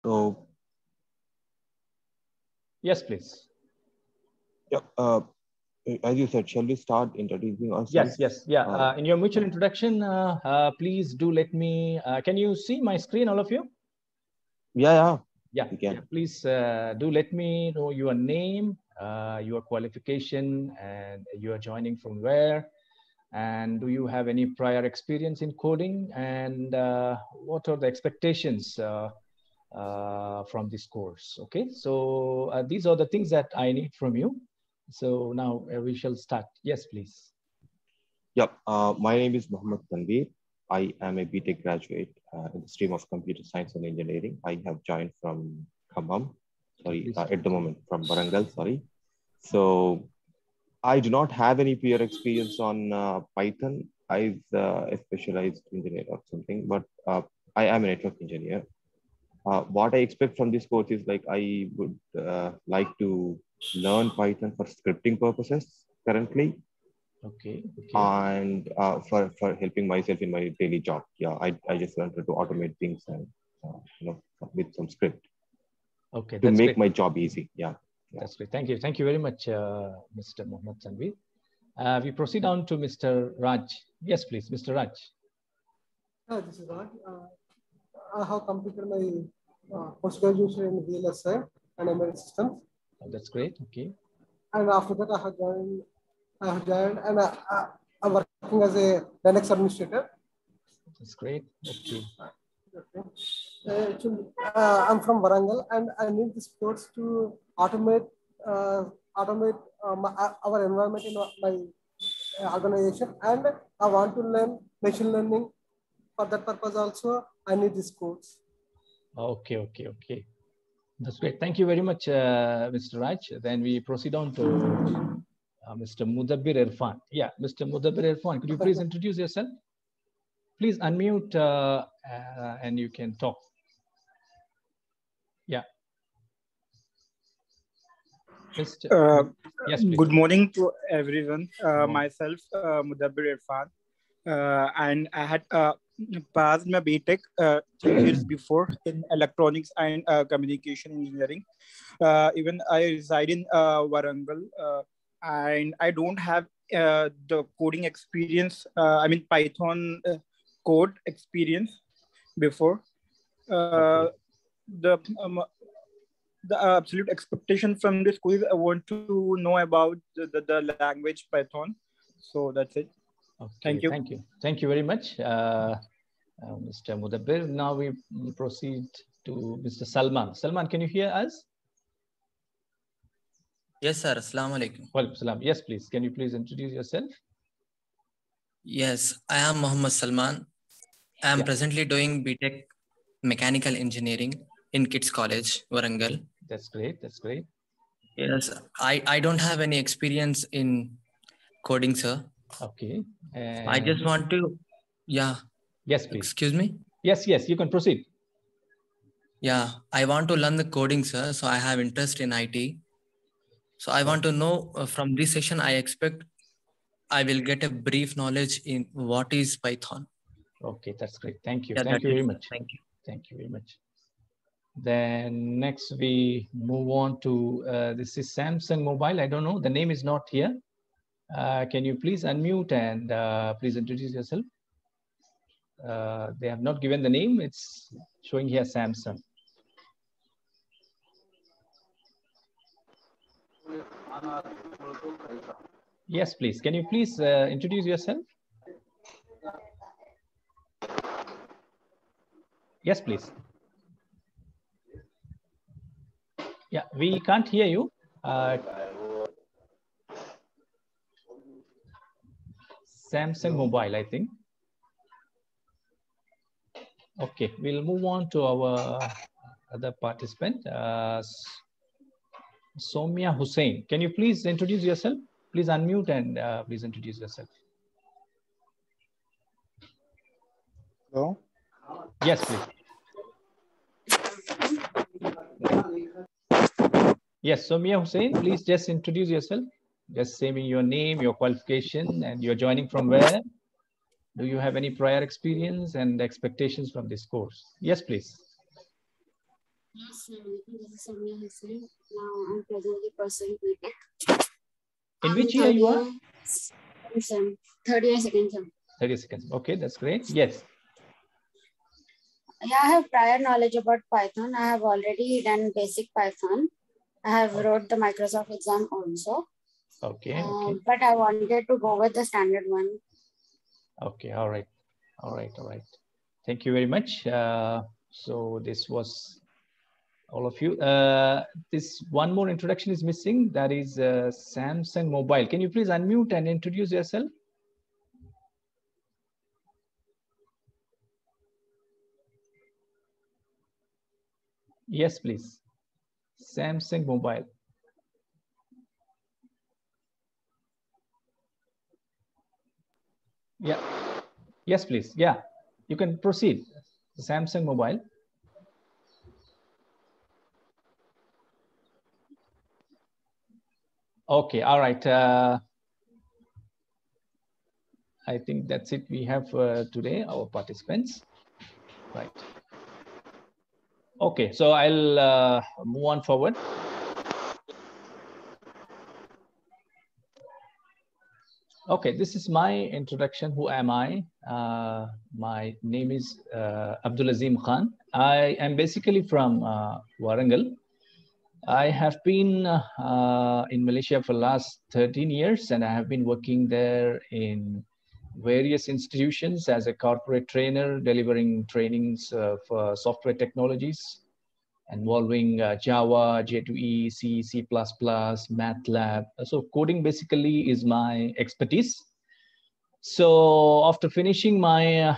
So, yes, please. yeah, as you said, shall we start introducing ourselves? Yes. Yeah. In your mutual introduction, please do let me. Can you see my screen, all of you? Yeah. Yeah. Please do let me know your name, your qualification, and you are joining from where. And do you have any prior experience in coding? And what are the expectations from this course? Okay, so these are the things that I need from you. So now we shall start. Yes, please. Yep. My name is Mohammed Tanveer. I am a BTech graduate in the stream of Computer Science and Engineering. I have joined from Khammam, at the moment from Warangal, So I do not have any prior experience on Python. I'm a specialized engineer or something, but I am a network engineer. What I expect from this course is like I would like to learn Python for scripting purposes currently. Okay. And for helping myself in my daily job. Yeah, I just wanted to automate things and with some script. Okay, to make my job easy. Yeah. That's great. Thank you very much, Mr. Mohammed Tanveer. We proceed on to Mr. Raj. Yes, please, Mr. Raj. This is Raj. I have completed my post-graduation in VLSI and embedded systems. Oh, that's great. Okay. And after that, I have joined and I'm working as a Linux administrator. That's great. Okay. Actually, I'm from Warangal, and I need this course to automate our environment in my organization, and I want to learn machine learning. For that purpose, also I need this course. Okay. That's great. Thank you very much, Mr. Raj. Then we proceed on to Mr. Mudabbir Irfan. Yeah, Mr. Mudabbir Irfan, could you please introduce yourself? Please unmute and you can talk. Yeah. Mr. Yes, please. Good morning to everyone. Myself, Mudabbir Irfan, and I had passed my BTech 3 years before in electronics and communication engineering. Even I reside in Warangal, and I don't have the coding experience. I mean Python code experience before. The absolute expectation from this quiz, I want to know about the language Python. So that's it. Okay, thank you very much, Mr. Mudabbir. Now we proceed to Mr. Salman. Salman, can you hear us? Yes, sir. Assalamu alaikum. Walaikum salam. Yes, please. Can you please introduce yourself? Yes, I am Muhammad Salman. I am presently doing BTech Mechanical Engineering in Kids College, Warangal. That's great. Yes, I don't have any experience in coding, sir. Okay. I just want to, Yes, please. Excuse me? Yes, you can proceed. Yeah, I want to learn the coding, sir. So I have interest in IT. So I want to know from this session, I expect I will get a brief knowledge in what is Python. Okay, that's great. Thank you. Yeah, Thank you very much. Thank you. Thank you very much. Then next we move on to, this is Samsung Mobile. I don't know, the name is not here. Can you please unmute and please introduce yourself? They have not given the name. It's showing here Samsung. Yes, please. Can you please introduce yourself? Yes, please. Yeah, we can't hear you. Samsung Mobile, I think. Okay, we'll move on to our other participant, Somia Hussain. Can you please introduce yourself? Please unmute and please introduce yourself. Hello? Yes, please. Yes, Somia Hussain, please just introduce yourself. Just saying your name, your qualification, and you're joining from where? Do you have any prior experience and expectations from this course? Yes, please. Yes, this is Samia Hussain. Now I'm presently pursuing BTech. In which year you are? Third year, second sem. 30 seconds. Okay, that's great. Yes. Yeah, I have prior knowledge about Python. I have already done basic Python. I have wrote the Microsoft exam also. Okay, okay. But I wanted to go with the standard one. Okay, all right. All right, all right. Thank you very much. So this was all of you. This one more introduction is missing. That is Samsung Mobile. Can you please unmute and introduce yourself? Yes, please. Samsung Mobile. Yeah. Yes, please. Yeah. You can proceed. Samsung Mobile. Okay. All right. I think that's it we have today, our participants. Right. Okay. So I'll move on forward. Okay, this is my introduction. Who am I? My name is Abdulazim Khan. I am basically from Warangal. I have been in Malaysia for the last 13 years, and I have been working there in various institutions as a corporate trainer, delivering trainings for software technologies involving Java, J2E, C, C++, MATLAB. So coding basically is my expertise. So after finishing my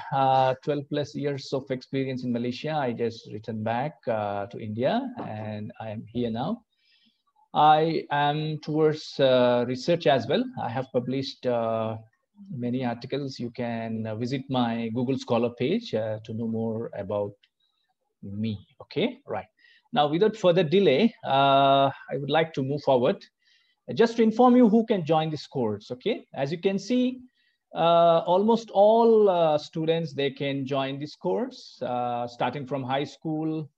12 plus years of experience in Malaysia, I just returned back to India, and I am here now. I am towards research as well. I have published many articles. You can visit my Google Scholar page to know more about me. Okay, right. Now, without further delay, I would like to move forward. Just to inform you who can join this course. Okay, as you can see, almost all students, they can join this course, starting from high school,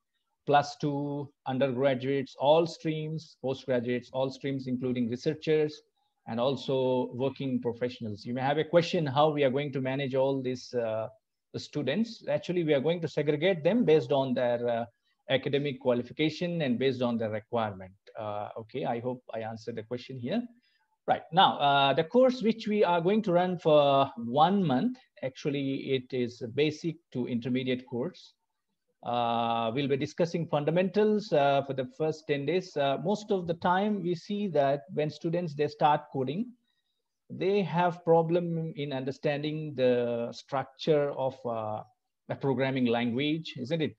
+2, undergraduates, all streams, postgraduates, all streams, including researchers, and also working professionals. You may have a question how we are going to manage all these students. Actually, we are going to segregate them based on their academic qualification and based on their requirement. Okay, I hope I answered the question here. Right, now, the course which we are going to run for 1 month, actually it is a basic to intermediate course. We'll be discussing fundamentals for the first 10 days. Most of the time we see that when students, they start coding, they have problem in understanding the structure of a programming language, isn't it?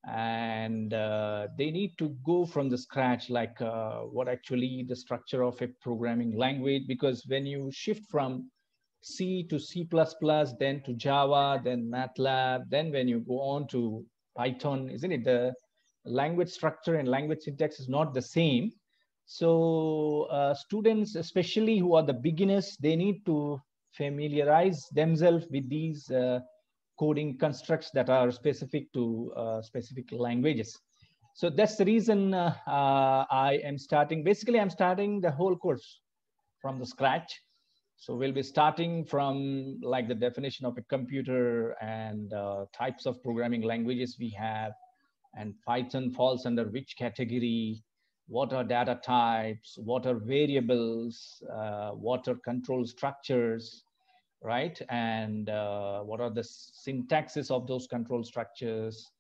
And they need to go from the scratch, like what actually the structure of a programming language, because when you shift from C to C++, then to Java, then MATLAB, then when you go on to Python, isn't it? The language structure and language syntax is not the same. So students, especially who are the beginners, they need to familiarize themselves with these coding constructs that are specific to specific languages. So that's the reason I am starting. Basically, I'm starting the whole course from the scratch. So we'll be starting from like the definition of a computer and types of programming languages we have, and Python falls under which category, what are data types, what are variables, what are control structures, right? And what are the syntaxes of those control structures,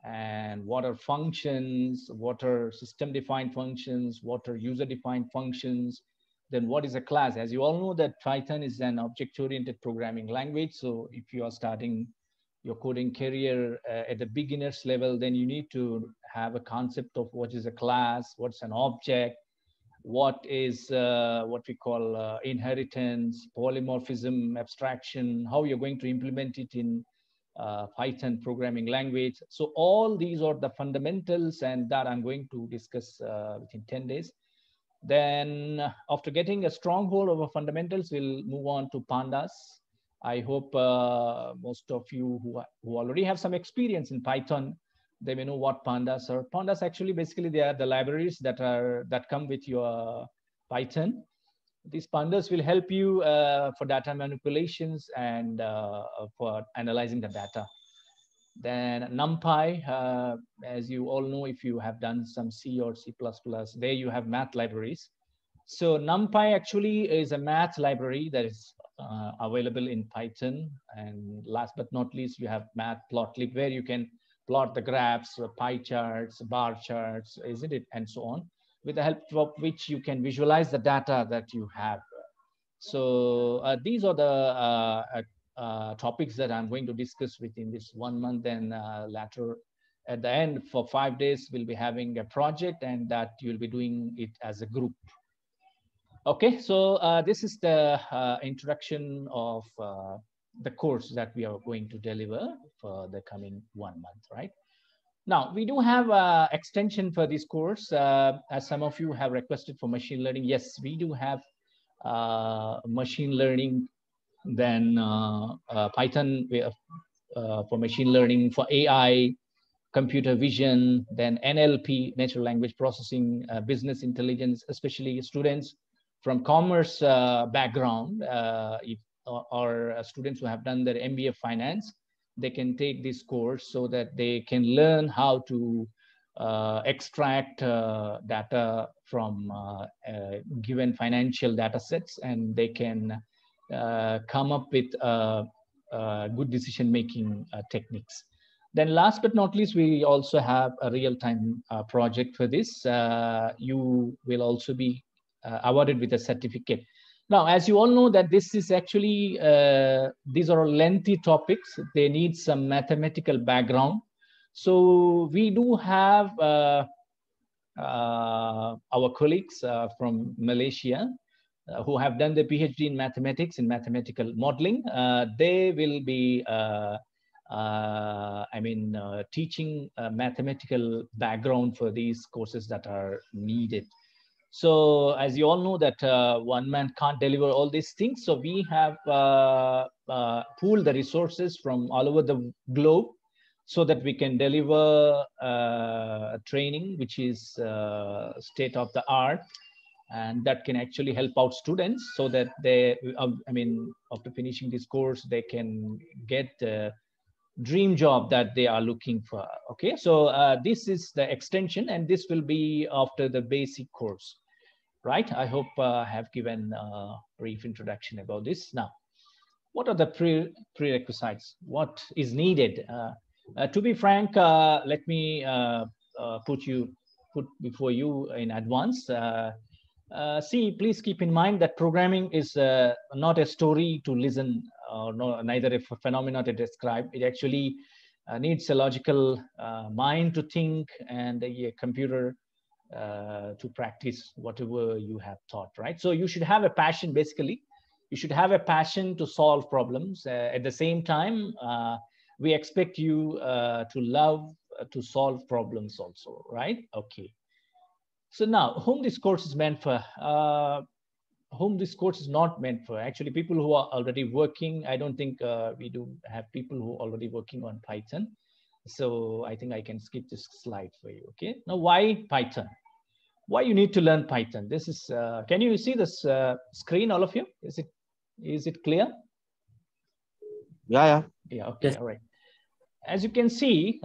and what are functions, what are system-defined functions, what are user-defined functions, then what is a class? As you all know that Python is an object-oriented programming language. So if you are starting your coding career at the beginner's level, then you need to have a concept of what is a class, what's an object, what is what we call inheritance, polymorphism, abstraction, how you're going to implement it in Python programming language. So all these are the fundamentals, and that I'm going to discuss within 10 days. Then after getting a stronghold of fundamentals, we'll move on to pandas. I hope most of you who already have some experience in Python They may know what pandas are. Pandas actually, basically, they are the libraries that come with your Python. These pandas will help you for data manipulations and for analyzing the data. Then NumPy, as you all know, if you have done some C or C++, there you have math libraries. So NumPy actually is a math library that is available in Python. And last but not least, you have Matplotlib, where you can plot the graphs, pie charts, bar charts, isn't it, and so on, with the help of which you can visualize the data that you have. So these are the topics that I'm going to discuss within this 1 month, and later at the end for 5 days, we'll be having a project, and that you'll be doing it as a group. Okay, so this is the introduction of the course that we are going to deliver for the coming 1 month, right? Now, we do have an extension for this course. As some of you have requested for machine learning, yes, we do have machine learning, then Python for machine learning, for AI, computer vision, then NLP, natural language processing, business intelligence, especially students from commerce background, or students who have done their MBA finance, they can take this course so that they can learn how to extract data from given financial data sets, and they can come up with good decision-making techniques. Then last but not least, we also have a real-time project for this. You will also be awarded with a certificate. Now, as you all know that this is actually, these are lengthy topics. They need some mathematical background. So we do have our colleagues from Malaysia who have done the PhD in mathematics, in mathematical modeling. They will be, teaching a mathematical background for these courses that are needed. So as you all know that one man can't deliver all these things. So we have pooled the resources from all over the globe so that we can deliver training which is state of the art, and that can actually help out students so that they, after finishing this course, they can get the dream job that they are looking for. Okay, so this is the extension, and this will be after the basic course, right? I hope I have given a brief introduction about this. Now, what are the prerequisites? What is needed? To be frank, let me put before you in advance. See, please keep in mind that programming is not a story to listen, or neither a phenomenon to describe. It actually needs a logical mind to think, and a computer to practice whatever you have taught, right? So you should have a passion, basically. You should have a passion to solve problems. At the same time, we expect you to love to solve problems also, right? Okay. So now, whom this course is meant for? Whom this course is not meant for? Actually, people who are already working. I don't think we do have people who are already working on Python. So I think I can skip this slide for you. Okay. Now, why Python? Why you need to learn Python? This is. Can you see this screen, all of you? Is it clear? Yeah. Yeah. Okay. Yes. All right. As you can see,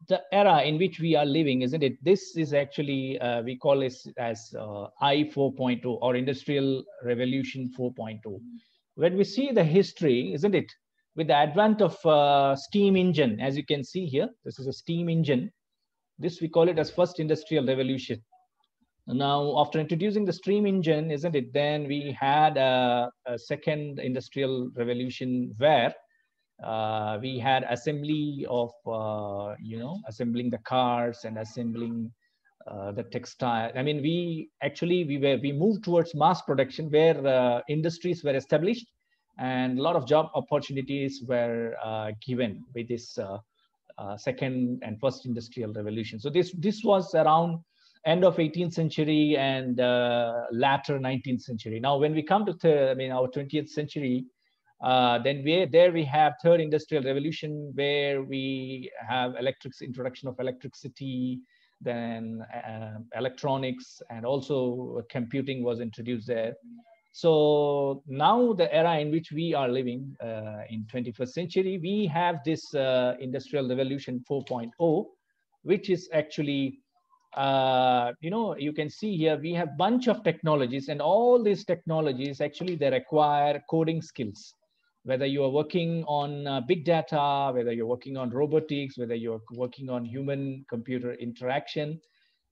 the era in which we are living, isn't it? This is actually, we call it as I 4.0 or Industrial Revolution 4.0. When we see the history, isn't it? With the advent of steam engine, as you can see here, this is a steam engine. This we call it as first industrial revolution. Now, after introducing the steam engine, isn't it? Then we had a second industrial revolution where we had assembly of, assembling the cars and assembling the textile. I mean, we moved towards mass production where industries were established and a lot of job opportunities were given with this second and first industrial revolution. So this was around end of 18th century and latter 19th century. Now, when we come to our 20th century, Then there we have third industrial revolution, where we have introduction of electricity, then electronics, and also computing was introduced there. So now the era in which we are living in 21st century, we have this industrial revolution 4.0, which is actually, you can see here, we have bunch of technologies, and all these technologies, actually, they require coding skills. Whether you are working on big data, whether you're working on robotics, whether you're working on human-computer interaction,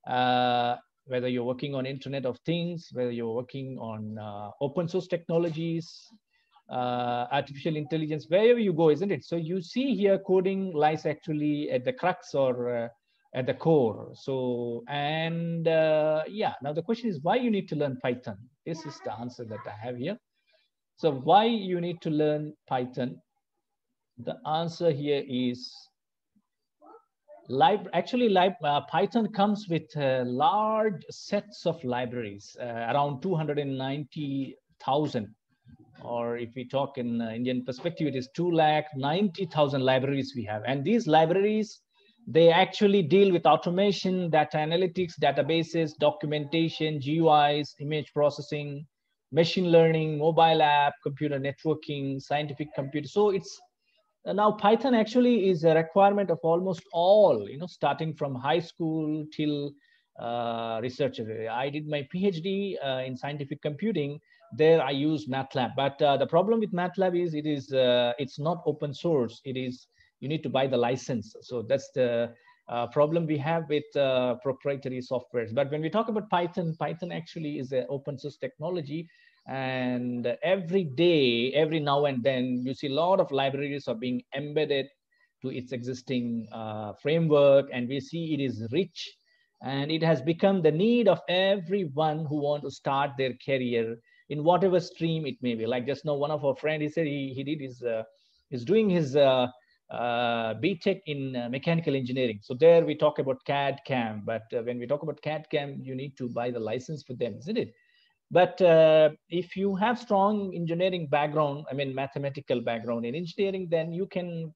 whether you're working on Internet of Things, whether you're working on open source technologies, artificial intelligence, wherever you go, isn't it? So you see here, coding lies actually at the crux, or at the core. So, and yeah, now the question is, why you need to learn Python? This is the answer that I have here. So why you need to learn Python? The answer here is, Python comes with large sets of libraries, around 290,000, or if we talk in Indian perspective, it is 290,000 libraries we have. And these libraries, they actually deal with automation, data analytics, databases, documentation, GUIs, image processing, machine learning, mobile app, computer networking, scientific computer. So it's now Python actually is a requirement of almost all, starting from high school till research. I did my PhD in scientific computing. There I used MATLAB, but the problem with MATLAB is it's not open source. You need to buy the license. So that's the problem we have with proprietary softwares. But when we talk about Python, Python actually is an open source technology. And every day, every now and then, you see a lot of libraries are being embedded to its existing framework. And we see it is rich. And it has become the need of everyone who want to start their career in whatever stream it may be. Like just now, one of our friends, he said he's doing his BTech in mechanical engineering. So there we talk about CAD CAM, but when we talk about CAD CAM, you need to buy the license for them, isn't it? But if you have strong engineering background, I mean mathematical background in engineering, then you can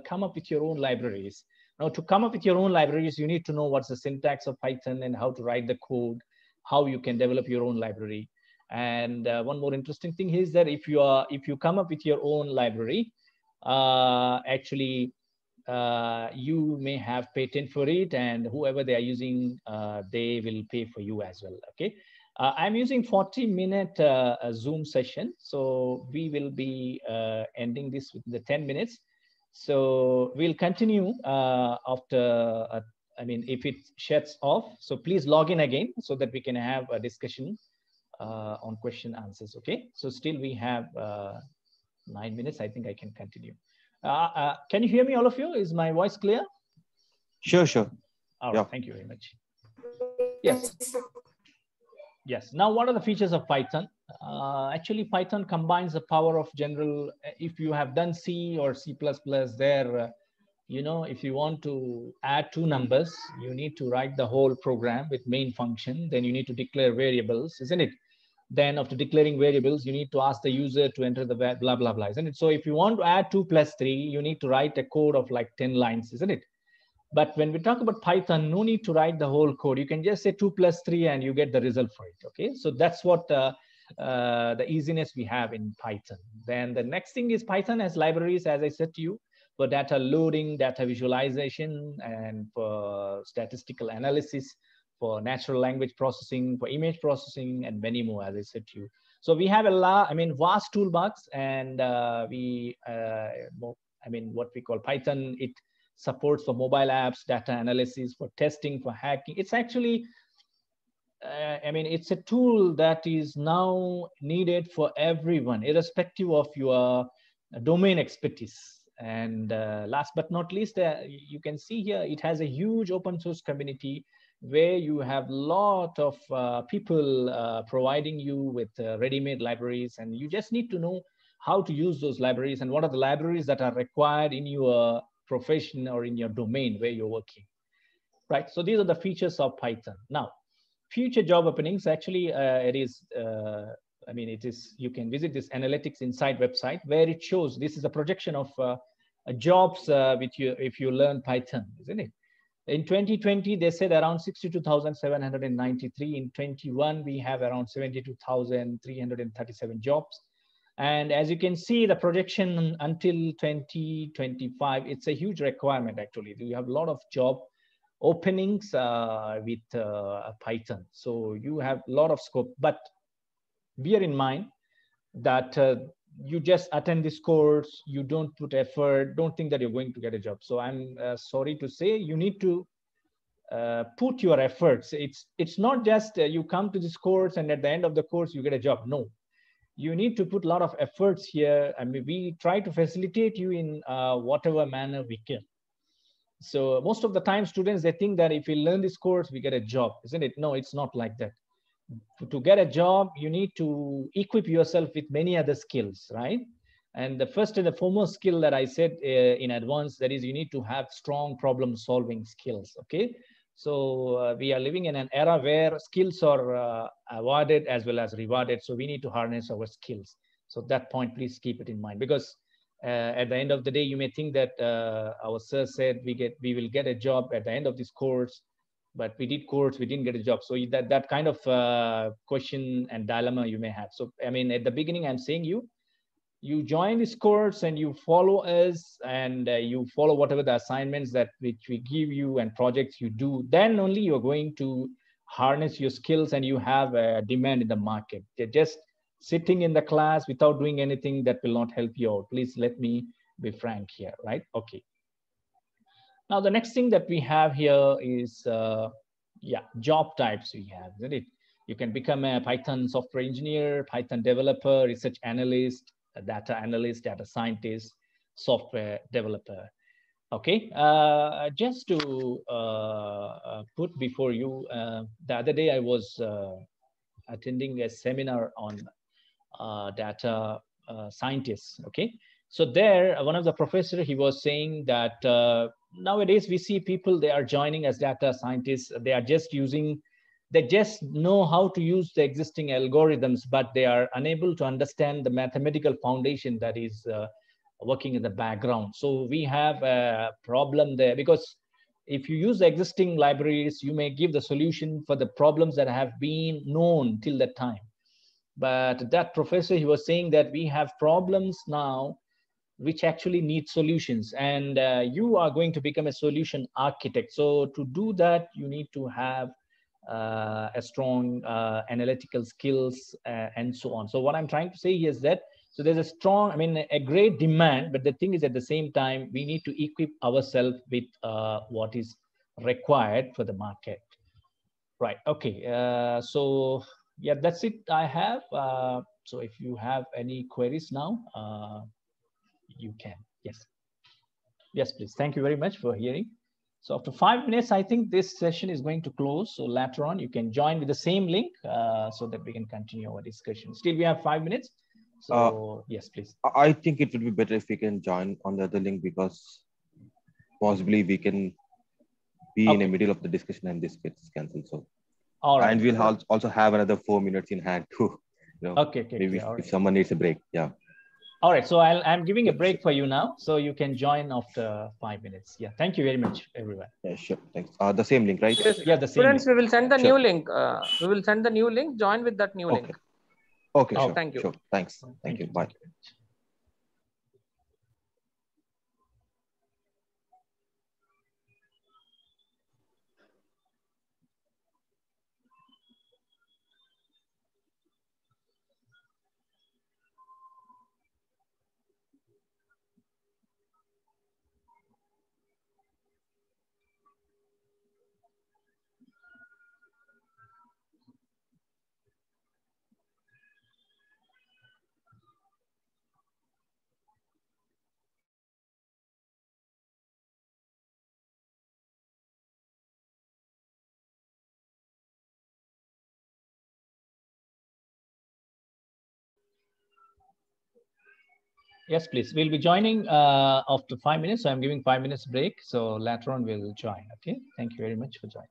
come up with your own libraries. Now, to come up with your own libraries, you need to know what's the syntax of Python and how to write the code, how you can develop your own library. And one more interesting thing is that if you come up with your own library, actually you may have patent for it, and whoever they are using, they will pay for you as well. Okay. I'm using 40-minute Zoom session, so we will be ending this within the 10 minutes. So we'll continue after, if it shuts off. So please log in again so that we can have a discussion on question answers. Okay. So still we have 9 minutes. I think I can continue. Can you hear me, all of you? Is my voice clear? Sure. All right. Thank you very much. Yes. Yes. Now, what are the features of Python? Actually, Python combines the power of general. If you have done C or C++, there, if you want to add two numbers, you need to write the whole program with main function. Then you need to declare variables, isn't it? Then after declaring variables, you need to ask the user to enter the blah, blah, blah, isn't it? So if you want to add 2 + 3, you need to write a code of like 10 lines, isn't it? But when we talk about Python, no need to write the whole code. You can just say 2 + 3 and you get the result for it. Okay, so that's what the easiness we have in Python. Then the next thing is Python has libraries, as I said to you, for data loading, data visualization, and for statistical analysis, for natural language processing, for image processing, and many more, as I said to you. So we have vast toolbox, and what we call Python, it supports for mobile apps, data analysis, for testing, for hacking. It's actually, it's a tool that is now needed for everyone, irrespective of your domain expertise. And last but not least, you can see here, it has a huge open source community where you have a lot of people providing you with ready-made libraries, and you just need to know how to use those libraries and what are the libraries that are required in your profession or in your domain where you're working, right? So these are the features of Python. Now, future job openings, actually, it is I mean, it is, you can visit this Analytics Insight website where it shows, this is a projection of jobs if you learn Python, isn't it? In 2020, they said around 62,793. In 21, we have around 72,337 jobs. And as you can see, the projection until 2025, it's a huge requirement, actually. You have a lot of job openings with Python. So you have a lot of scope. But bear in mind that you just attend this course, you don't put effort, don't think that you're going to get a job. So I'm sorry to say, you need to put your efforts. It's not just you come to this course and at the end of the course, you get a job. No, you need to put a lot of efforts here. I mean, we try to facilitate you in whatever manner we can. So most of the time, students, they think that if we learn this course, we get a job, isn't it? No, it's not like that. To get a job, you need to equip yourself with many other skills, right? And the first and the foremost skill that I said in advance, that is, you need to have strong problem solving skills, okay? So we are living in an era where skills are awarded as well as rewarded. So we need to harness our skills. So that point, please keep it in mind, because at the end of the day, you may think that our sir said we will get a job at the end of this course, but we did course, we didn't get a job. So that kind of question and dilemma you may have. So, I mean, at the beginning, I'm saying you join this course and you follow us and you follow whatever the assignments which we give you and projects you do, then only you're going to harness your skills and you have a demand in the market. Just sitting in the class without doing anything, that will not help you out. Please let me be frank here, right? Okay. Now, the next thing that we have here is, job types we have, isn't it? You can become a Python software engineer, Python developer, research analyst, a data analyst, data scientist, software developer. Okay, just to put before you, the other day I was attending a seminar on data scientists, okay? So there, one of the professors, he was saying that nowadays we see people, they are joining as data scientists. They are just they just know how to use the existing algorithms, but they are unable to understand the mathematical foundation that is working in the background. So we have a problem there, because if you use the existing libraries, you may give the solution for the problems that have been known till that time. But that professor, he was saying that we have problems now which actually need solutions, and you are going to become a solution architect. So to do that, you need to have a strong analytical skills and so on. So what I'm trying to say is that, so there's a strong, I mean, a great demand, but the thing is, at the same time, we need to equip ourselves with what is required for the market. Right, okay, so yeah, that's it I have. So if you have any queries now, you can. Yes. Yes, please. Thank you very much for hearing. So after 5 minutes, I think this session is going to close. So later on, you can join with the same link so that we can continue our discussion. Still, we have 5 minutes. So yes, please. I think it would be better if we can join on the other link, because possibly we can be in the middle of the discussion and this gets cancelled. So, all right. And we'll also have another 4 minutes in hand too. You know, okay. Maybe if someone needs a break. Yeah. All right, so I'm giving a break for you now, so you can join after 5 minutes. Yeah, thank you very much, everyone. Yeah, sure. Thanks. The same link, right? Yes. Yeah, the same. Students, link. We will send the new link. We will send the new link. Join with that new link. Okay, sure. Thank you. Sure. Thanks. Thank you. Bye. Yes, please. We'll be joining after 5 minutes. So I'm giving 5 minutes break. So later on we'll join. Okay. Thank you very much for joining.